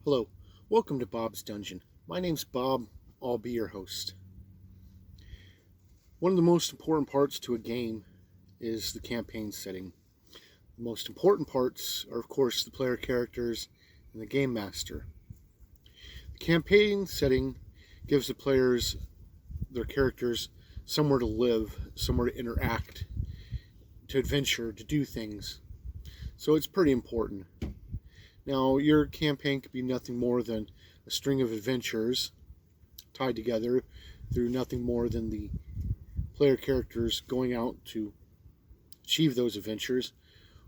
Hello, welcome to Bob's Dungeon. My name's Bob, I'll be your host. One of the most important parts to a game is the campaign setting. The most important parts are, of course, the player characters and the game master. The campaign setting gives the players, their characters, somewhere to live, somewhere to interact, to adventure, to do things. So it's pretty important. Now, your campaign could be nothing more than a string of adventures tied together through nothing more than the player characters going out to achieve those adventures,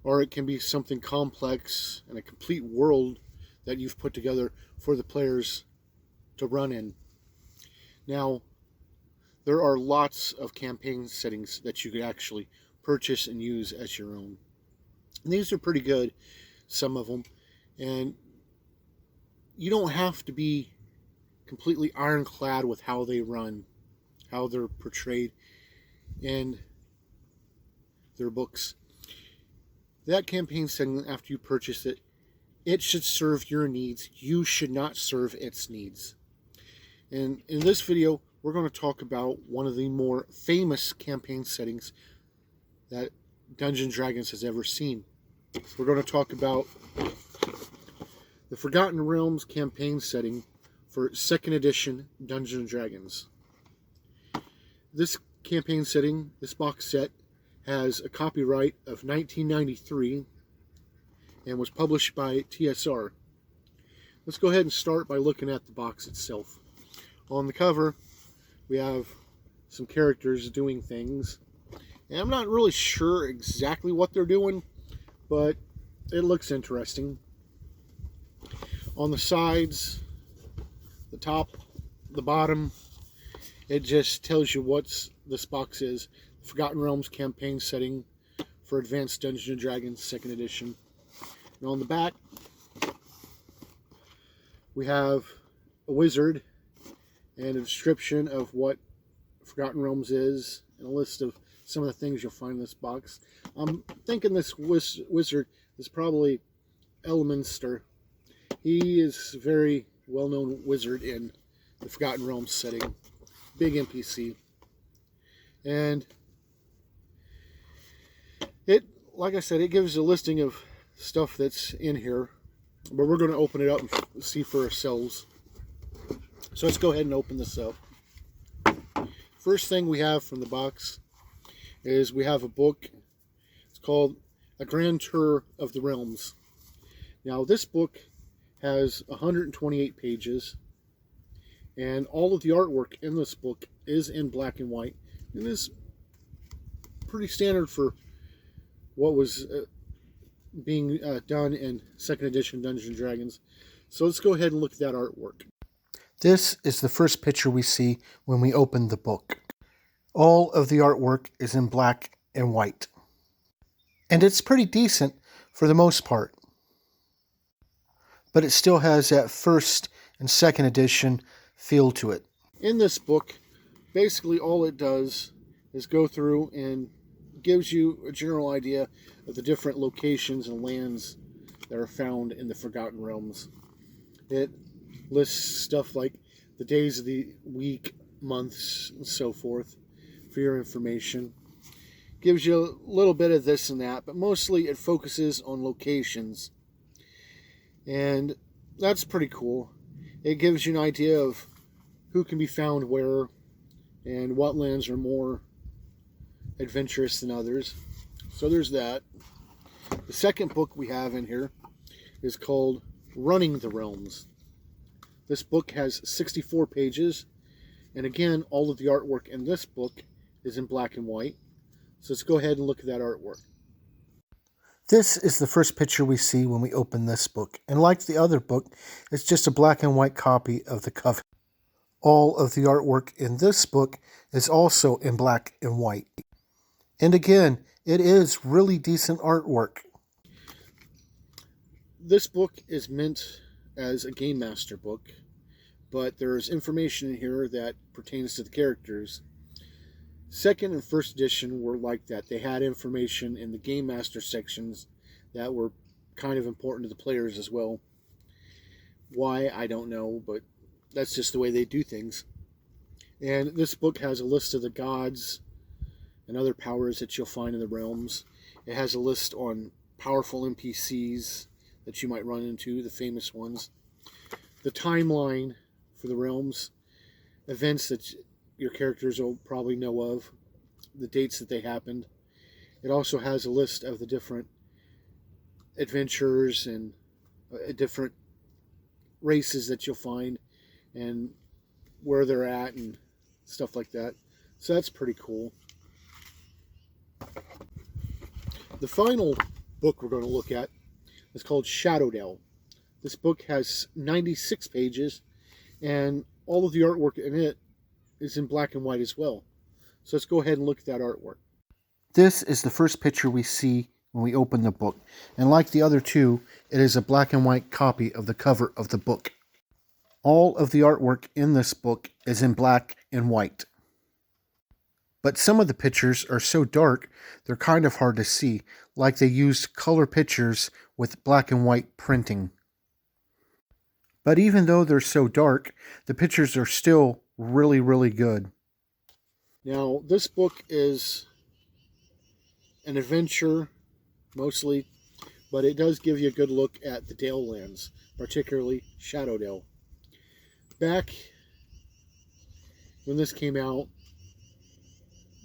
or it can be something complex and a complete world that you've put together for the players to run in. Now, there are lots of campaign settings that you could actually purchase and use as your own. And these are pretty good, some of them. And you don't have to be completely ironclad with how they run, how they're portrayed in their books. That campaign setting, after you purchase it, it should serve your needs. You should not serve its needs. And in this video, we're going to talk about one of the more famous campaign settings that Dungeons & Dragons has ever seen. We're going to talk about the Forgotten Realms campaign setting for 2nd edition Dungeons & Dragons. This campaign setting, this box set, has a copyright of 1993 and was published by TSR. Let's go ahead and start by looking at the box itself. On the cover, we have some characters doing things. And I'm not really sure exactly what they're doing, but it looks interesting. On the sides, the top, the bottom, it just tells you what this box is. Forgotten Realms campaign setting for Advanced Dungeons & Dragons 2nd edition. And on the back, we have a wizard and a description of what Forgotten Realms is, and a list of some of the things you'll find in this box. I'm thinking this wizard is probably Elminster. He is a very well-known wizard in the Forgotten Realms setting. Big NPC. And it, like I said, it gives a listing of stuff that's in here. But we're going to open it up and see for ourselves. So let's go ahead and open this up. First thing we have from the box is we have a book. It's called A Grand Tour of the Realms. Now, this book has 128 pages, and all of the artwork in this book is in black and white. And is pretty standard for what was being done in 2nd edition Dungeons & Dragons. So let's go ahead and look at that artwork. This is the first picture we see when we open the book. All of the artwork is in black and white. And it's pretty decent for the most part. But it still has that 1st and 2nd edition feel to it. In this book, basically all it does is go through and gives you a general idea of the different locations and lands that are found in the Forgotten Realms. It lists stuff like the days of the week, months, and so forth for your information. Gives you a little bit of this and that, but mostly it focuses on locations. And that's pretty cool. It gives you an idea of who can be found where and what lands are more adventurous than others. So there's that. The second book we have in here is called Running the Realms. This book has 64 pages, and again, all of the artwork in this book is in black and white. So let's go ahead and look at that artwork. This is the first picture we see when we open this book, and like the other book, it's just a black and white copy of the cover. All of the artwork in this book is also in black and white. And again, it is really decent artwork. This book is meant as a Game Master book, but there's information in here that pertains to the characters. 2nd and 1st edition were like that. They had information in the Game Master sections that were kind of important to the players as well. Why, I don't know, but that's just the way they do things. And this book has a list of the gods and other powers that you'll find in the realms. It has a list on powerful NPCs that you might run into, the famous ones. The timeline for the realms, events that your characters will probably know of, the dates that they happened. It also has a list of the different adventures and different races that you'll find and where they're at and stuff like that. So that's pretty cool. The final book we're going to look at is called Shadowdell. This book has 96 pages, and all of the artwork in it is in black and white as well. So let's go ahead and look at that artwork. This is the first picture we see when we open the book, and like the other two, it is a black and white copy of the cover of the book. All of the artwork in this book is in black and white. But some of the pictures are so dark, they're kind of hard to see, like they used color pictures with black and white printing. But even though they're so dark, the pictures are still really, really good. Now, this book is an adventure, mostly, but it does give you a good look at the Dale lands, particularly Shadowdell. Back when this came out,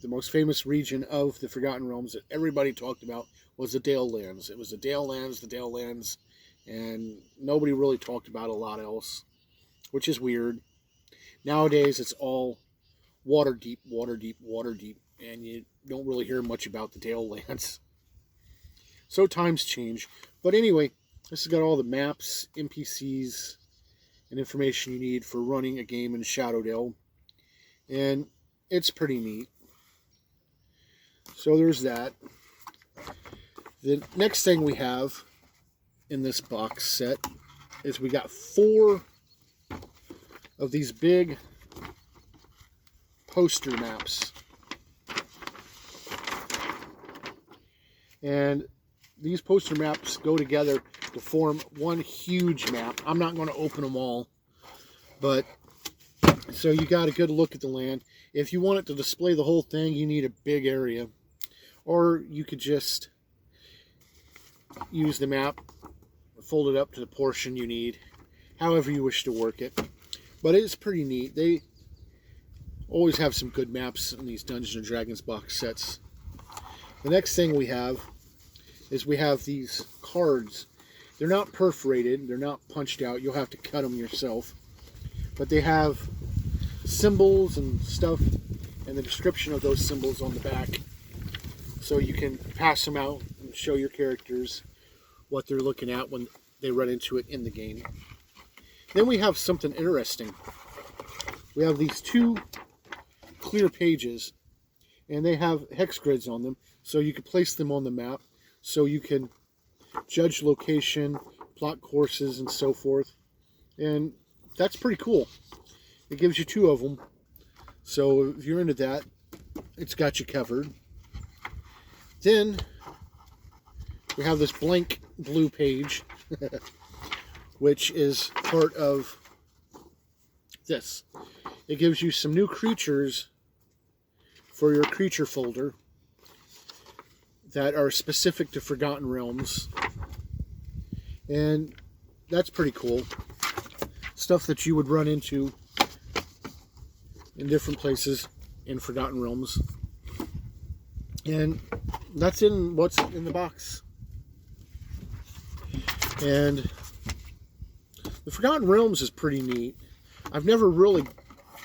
the most famous region of the Forgotten Realms that everybody talked about was the Dale lands. It was the Dale lands, and nobody really talked about a lot else, which is weird. Nowadays, it's all water deep, and you don't really hear much about the Dale lands. So times change. But anyway, this has got all the maps, NPCs, and information you need for running a game in Shadowdell. And it's pretty neat. So there's that. The next thing we have in this box set is we got 4 of these big poster maps. And these poster maps go together to form one huge map. I'm not going to open them all, but so you got a good look at the land. If you want it to display the whole thing, you need a big area. Or you could just use the map, fold it up to the portion you need, however you wish to work it. But it's pretty neat. They always have some good maps in these Dungeons & Dragons box sets. The next thing we have is we have these cards. They're not perforated, they're not punched out. You'll have to cut them yourself. But they have symbols and stuff and the description of those symbols on the back. So you can pass them out and show your characters what they're looking at when they run into it in the game. Then we have something interesting. We have these 2 clear pages, and they have hex grids on them, so you can place them on the map, so you can judge location, plot courses, and so forth. And that's pretty cool. It gives you 2 of them, so if you're into that, it's got you covered. Then we have this blank blue page, which is part of this. It gives you some new creatures for your creature folder that are specific to Forgotten Realms. And that's pretty cool. Stuff that you would run into in different places in Forgotten Realms. And that's in what's in the box. And the Forgotten Realms is pretty neat. I've never really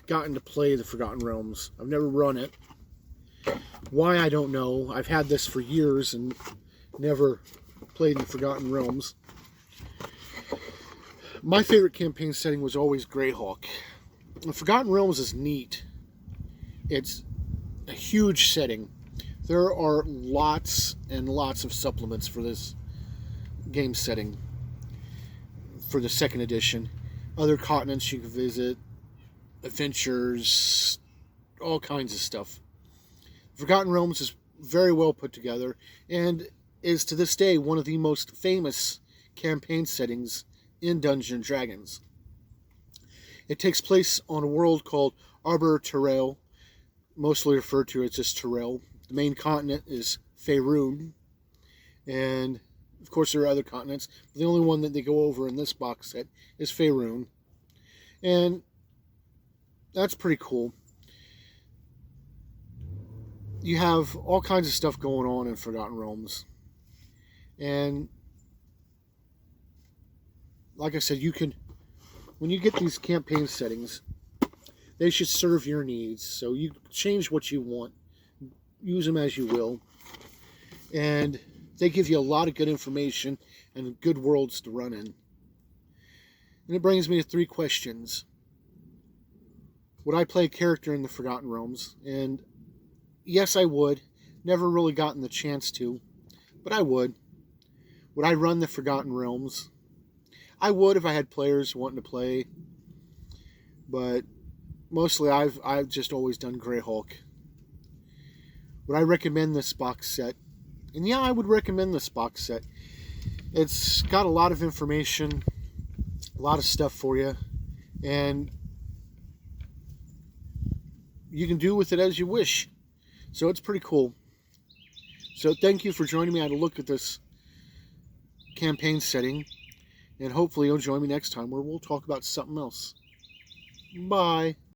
gotten to play the Forgotten Realms. I've never run it. Why, I don't know. I've had this for years and never played in the Forgotten Realms. My favorite campaign setting was always Greyhawk. The Forgotten Realms is neat. It's a huge setting. There are lots and lots of supplements for this game setting for the 2nd edition. Other continents you can visit, adventures, all kinds of stuff. Forgotten Realms is very well put together and is to this day one of the most famous campaign settings in Dungeons & Dragons. It takes place on a world called Arbor Terrell, mostly referred to as just Terrell. The main continent is Faerun, and of course there are other continents, but the only one that they go over in this box set is Faerun. And that's pretty cool. You have all kinds of stuff going on in Forgotten Realms. And like I said, you can, when you get these campaign settings, they should serve your needs. So you change what you want, use them as you will. And they give you a lot of good information and good worlds to run in. And it brings me to 3 questions. Would I play a character in the Forgotten Realms? And yes, I would. Never really gotten the chance to, but I would. Would I run the Forgotten Realms? I would if I had players wanting to play, but mostly I've just always done Greyhawk. Would I recommend this box set? And yeah, I would recommend this box set. It's got a lot of information, a lot of stuff for you, and you can do with it as you wish. So it's pretty cool. So thank you for joining me. I had a look at this campaign setting, and hopefully you'll join me next time where we'll talk about something else. Bye.